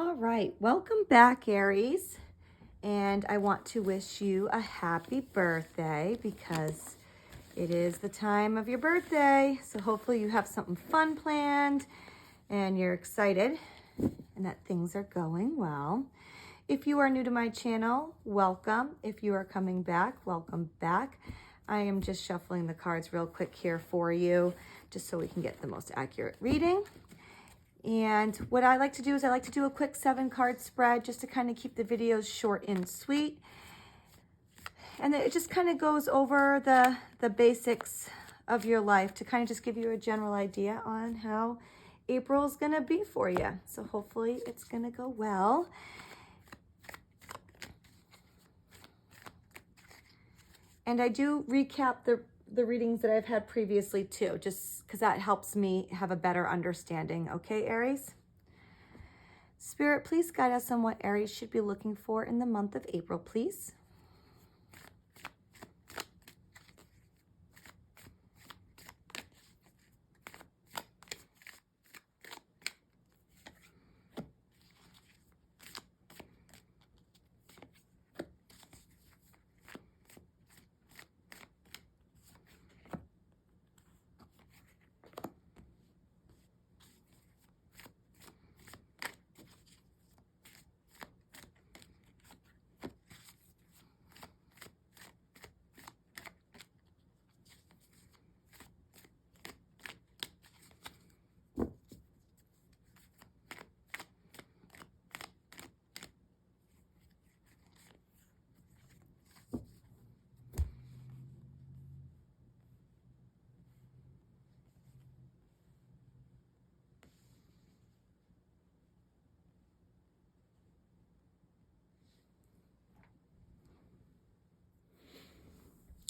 All right, welcome back, Aries. And I want to wish you a happy birthday because it is the time of your birthday. So hopefully you have something fun planned and you're excited and that things are going well. If you are new to my channel, welcome. If you are coming back, welcome back. I am just shuffling the cards real quick here for you, just so we can get the most accurate reading. And what I like to do is I like to do a quick 7-card spread just to kind of keep the videos short and sweet. And it just kind of goes over the basics of your life to kind of just give you a general idea on how April is going to be for you. So hopefully it's going to go well. And I do recap the readings that I've had previously too, just because that helps me have a better understanding. Okay, Aries? Spirit, please guide us on what Aries should be looking for in the month of April, please.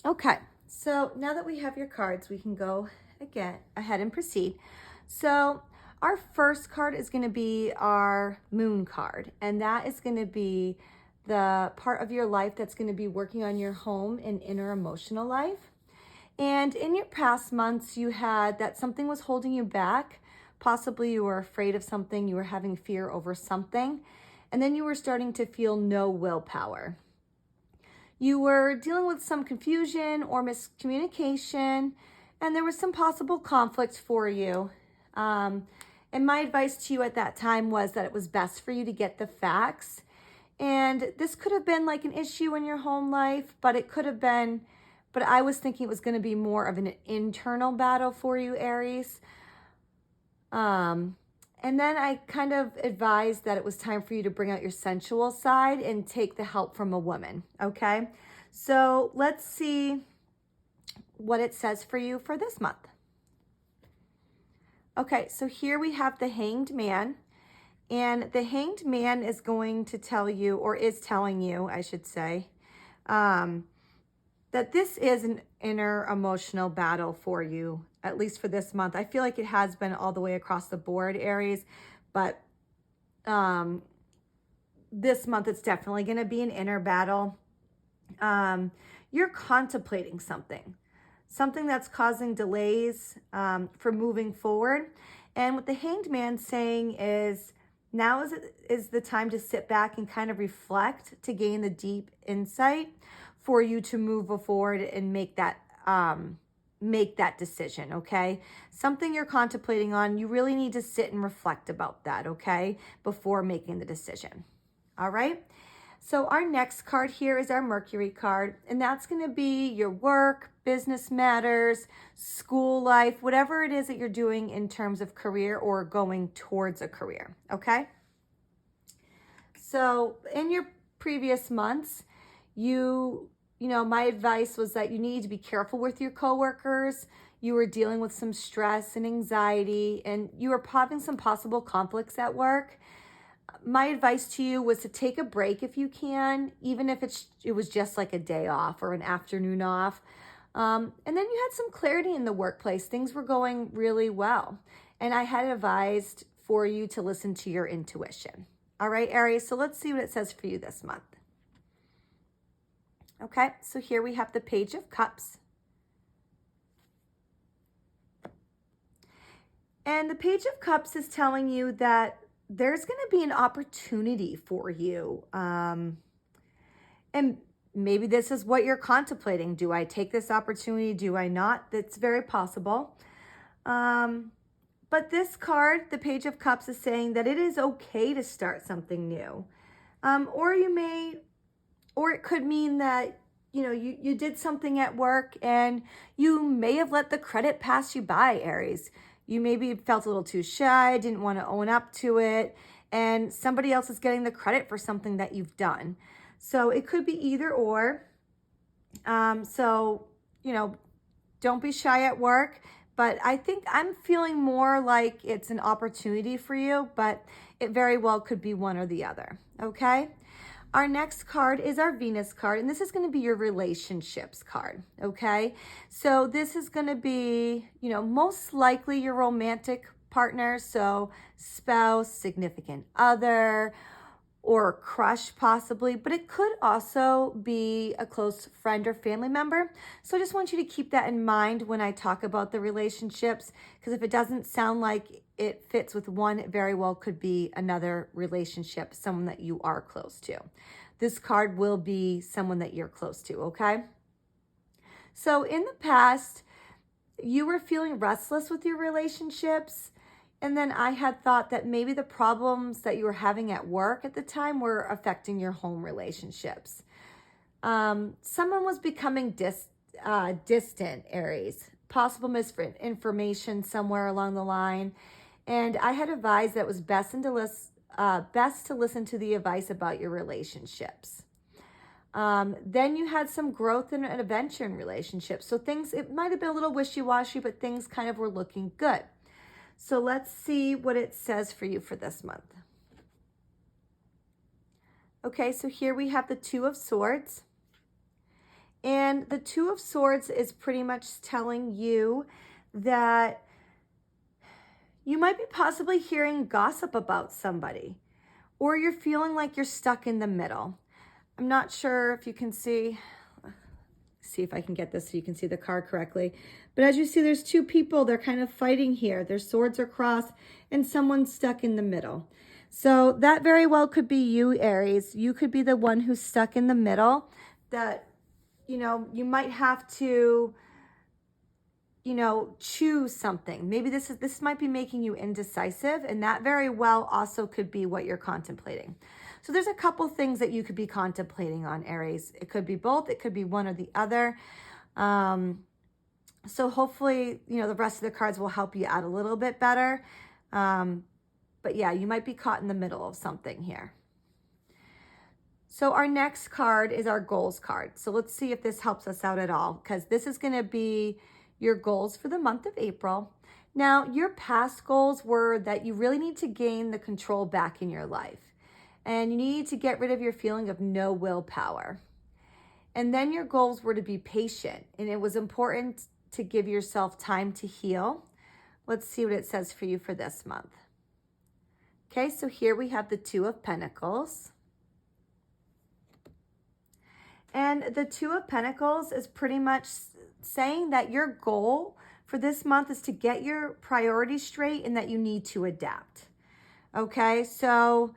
Okay, so now that we have your cards, we can go ahead and proceed. So our first card is going to be our moon card, and that is going to be the part of your life that's going to be working on your home and inner emotional life. And in your past months, you had that something was holding you back. Possibly you were afraid of something, you were having fear over something, and then you were starting to feel no willpower. You were dealing with some confusion or miscommunication, and there was some possible conflict for you. And my advice to you at that time was that it was best for you to get the facts. And this could have been like an issue in your home life, but I was thinking it was going to be more of an internal battle for you, Aries. And then I kind of advised that it was time for you to bring out your sensual side and take the help from a woman, okay? So let's see what it says for you for this month. Okay, so here we have the Hanged Man. And the Hanged Man is going to tell you, or is telling you, I should say, that this is an inner emotional battle for you, at least for this month. I feel like it has been all the way across the board, Aries, but this month it's definitely going to be an inner battle. You're contemplating something that's causing delays for moving forward. And what the Hanged Man saying is, now is the time to sit back and kind of reflect to gain the deep insight for you to move forward and make that decision, okay? Something you're contemplating on, you really need to sit and reflect about that, okay, before making the decision. All right? So our next card here is our Mercury card, and that's going to be your work, business matters, school life, whatever it is that you're doing in terms of career or going towards a career, okay? So in your previous months, you know, my advice was that you need to be careful with your coworkers. You were dealing with some stress and anxiety, and you were having some possible conflicts at work. My advice to you was to take a break if you can, even if it was just like a day off or an afternoon off. And then you had some clarity in the workplace. Things were going really well. And I had advised for you to listen to your intuition. All right, Aries, so let's see what it says for you this month. Okay, so here we have the Page of Cups. And the Page of Cups is telling you that there's going to be an opportunity for you. And maybe this is what you're contemplating. Do I take this opportunity? Do I not? That's very possible. But this card, the Page of Cups, is saying that it is okay to start something new. Or it could mean that, you did something at work and you may have let the credit pass you by, Aries. You maybe felt a little too shy, didn't want to own up to it, and somebody else is getting the credit for something that you've done. So it could be either or. So, don't be shy at work, but I think I'm feeling more like it's an opportunity for you, but it very well could be one or the other, okay? Our next card is our Venus card, and this is going to be your relationships card, okay? So this is going to be, most likely your romantic partner, so spouse, significant other, or crush possibly, but it could also be a close friend or family member. So I just want you to keep that in mind when I talk about the relationships, because if it doesn't sound like it fits with one, it very well could be another relationship, someone that you are close to. This card will be someone that you're close to, okay? So in the past, you were feeling restless with your relationships. And then I had thought that maybe the problems that you were having at work at the time were affecting your home relationships. Someone was becoming distant, Aries. Possible misinformation somewhere along the line. And I had advised that it was best to listen to the advice about your relationships. Then you had some growth and adventure in relationships. So it might have been a little wishy-washy, but things kind of were looking good. So let's see what it says for you for this month. Okay, so here we have the Two of Swords. And the Two of Swords is pretty much telling you that you might be possibly hearing gossip about somebody, or you're feeling like you're stuck in the middle. I'm not sure if you can see if I can get this so you can see the card correctly. But as you see, there's two people. They're kind of fighting here. Their swords are crossed and someone's stuck in the middle. So that very well could be you, Aries. You could be the one who's stuck in the middle, that, you might have to, choose something. Maybe this might be making you indecisive, and that very well also could be what you're contemplating. So there's a couple things that you could be contemplating on, Aries. It could be both. It could be one or the other. So hopefully, the rest of the cards will help you out a little bit better. But yeah, you might be caught in the middle of something here. So our next card is our goals card. So let's see if this helps us out at all, because this is going to be your goals for the month of April. Now, your past goals were that you really need to gain the control back in your life. And you need to get rid of your feeling of no willpower. And then your goals were to be patient. And it was important to give yourself time to heal. Let's see what it says for you for this month. Okay, so here we have the Two of Pentacles. And the Two of Pentacles is pretty much saying that your goal for this month is to get your priorities straight and that you need to adapt. Okay, so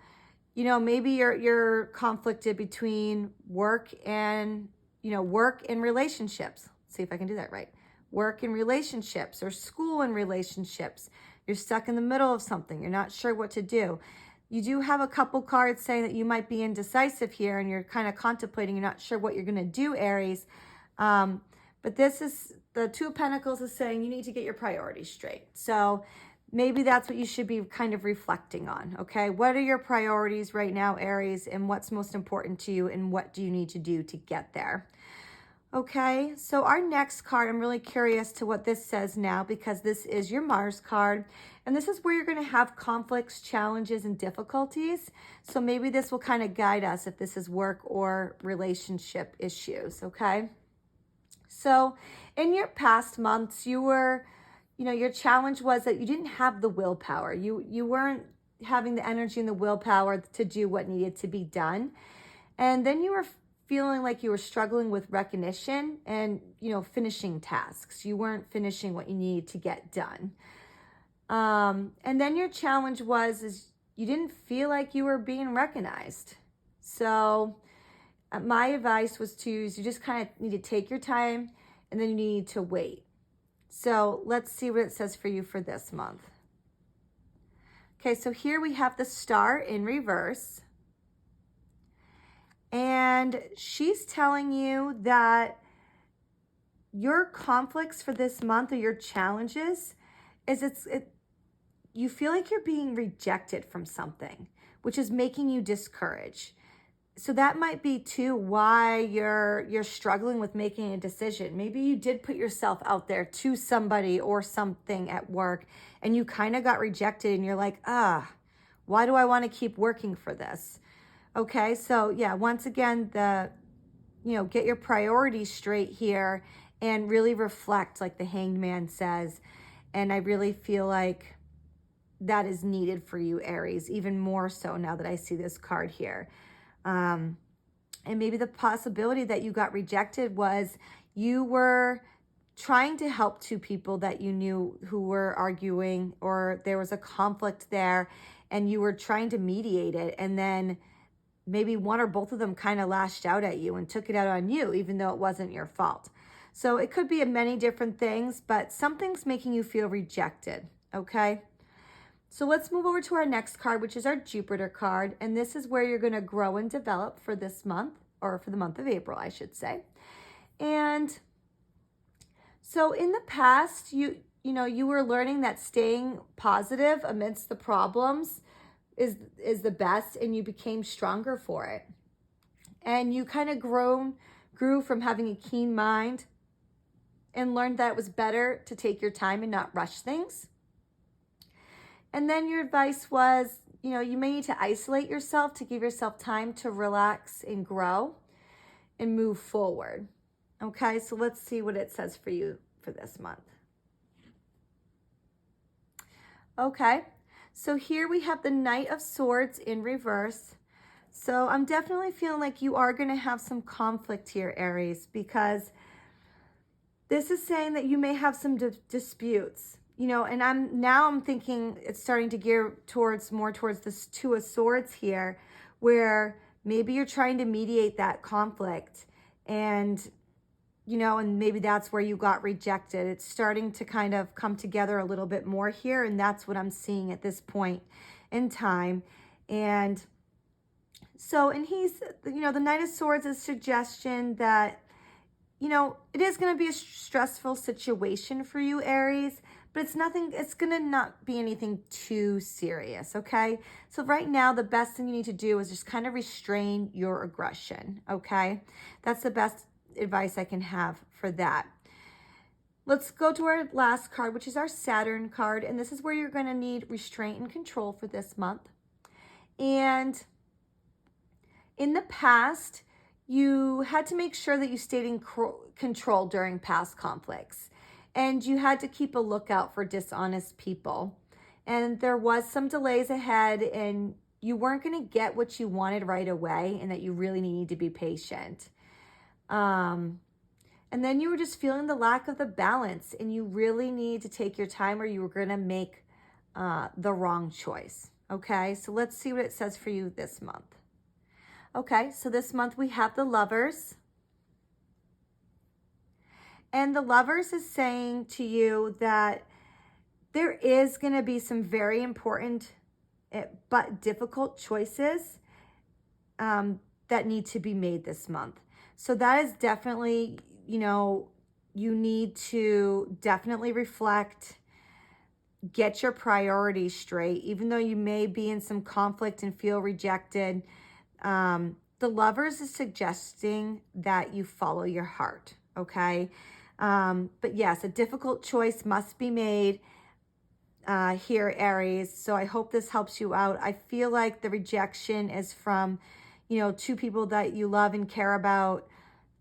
maybe you're conflicted between work and relationships. Let's see if I can do that right. Work and relationships, or school and relationships. You're stuck in the middle of something. You're not sure what to do. You do have a couple cards saying that you might be indecisive here and you're kind of contemplating. You're not sure what you're going to do, Aries. But the Two of Pentacles is saying you need to get your priorities straight. So maybe that's what you should be kind of reflecting on, okay? What are your priorities right now, Aries, and what's most important to you, and what do you need to do to get there? Okay, so our next card, I'm really curious to what this says now, because this is your Mars card, and this is where you're going to have conflicts, challenges, and difficulties. So maybe this will kind of guide us if this is work or relationship issues, okay? So in your past months, your challenge was that you didn't have the willpower. You weren't having the energy and the willpower to do what needed to be done. And then you were feeling like you were struggling with recognition and, finishing tasks. You weren't finishing what you needed to get done. And then your challenge was you didn't feel like you were being recognized. So my advice was to, you just kind of need to take your time and then you need to wait. So let's see what it says for you for this month. Okay, so here we have the Star in reverse. And she's telling you that your conflicts for this month or your challenges is you feel like you're being rejected from something, which is making you discouraged. So that might be too why you're struggling with making a decision. Maybe you did put yourself out there to somebody or something at work and you kind of got rejected and you're like, why do I want to keep working for this? Okay, so yeah, once again, get your priorities straight here and really reflect, like the Hanged Man says. And I really feel like that is needed for you, Aries, even more so now that I see this card here. And maybe the possibility that you got rejected was you were trying to help two people that you knew who were arguing, or there was a conflict there and you were trying to mediate it. And then maybe one or both of them kind of lashed out at you and took it out on you, even though it wasn't your fault. So it could be many different things, but something's making you feel rejected, okay? So let's move over to our next card, which is our Jupiter card. And this is where you're going to grow and develop for this month, or for the month of April, I should say. And so in the past, you were learning that staying positive amidst the problems is the best, and you became stronger for it. And you kind of grew from having a keen mind and learned that it was better to take your time and not rush things. And then your advice was, you may need to isolate yourself to give yourself time to relax and grow and move forward. Okay, so let's see what it says for you for this month. Okay, so here we have the Knight of Swords in reverse. So I'm definitely feeling like you are going to have some conflict here, Aries, because this is saying that you may have some disputes. And I'm thinking it's starting to gear more towards this Two of Swords here, where maybe you're trying to mediate that conflict and maybe that's where you got rejected. It's starting to kind of come together a little bit more here, and that's what I'm seeing at this point in time. And so, and he's, the Knight of Swords is a suggestion that, it is going to be a stressful situation for you, Aries, but it's going to not be anything too serious, okay? So right now, the best thing you need to do is just kind of restrain your aggression, okay? That's the best advice I can have for that. Let's go to our last card, which is our Saturn card, and this is where you're going to need restraint and control for this month. And in the past, you had to make sure that you stayed in control during past conflicts. And you had to keep a lookout for dishonest people. And there was some delays ahead, and you weren't going to get what you wanted right away, and that you really needed to be patient. And then you were just feeling the lack of the balance, and you really need to take your time or you were going to make the wrong choice. Okay, so let's see what it says for you this month. Okay, so this month we have the Lovers. And the Lovers is saying to you that there is going to be some very important but difficult choices that need to be made this month. So that is definitely, you need to definitely reflect, get your priorities straight. Even though you may be in some conflict and feel rejected, the Lovers is suggesting that you follow your heart, okay? But yes, a difficult choice must be made here, Aries. So I hope this helps you out. I feel like the rejection is from, two people that you love and care about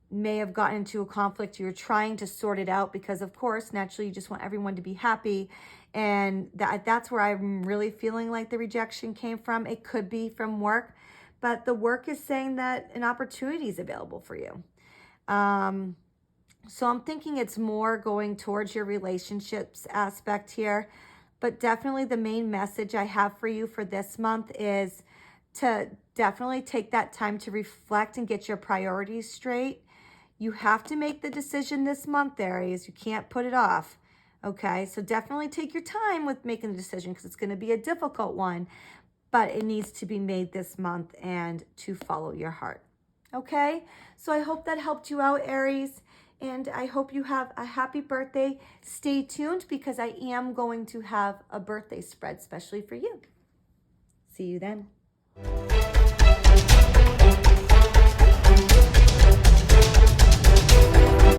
may have gotten into a conflict. You're trying to sort it out because, of course, naturally, you just want everyone to be happy. And that's where I'm really feeling like the rejection came from. It could be from work, but the work is saying that an opportunity is available for you. So I'm thinking it's more going towards your relationships aspect here. but definitely the main message I have for you for this month is to definitely take that time to reflect and get your priorities straight. You have to make the decision this month, Aries. You can't put it off. Okay, so definitely take your time with making the decision because it's going to be a difficult one, but it needs to be made this month and to follow your heart. Okay, so I hope that helped you out, Aries, and I hope you have a happy birthday. Stay tuned because I am going to have a birthday spread especially for you. See you then.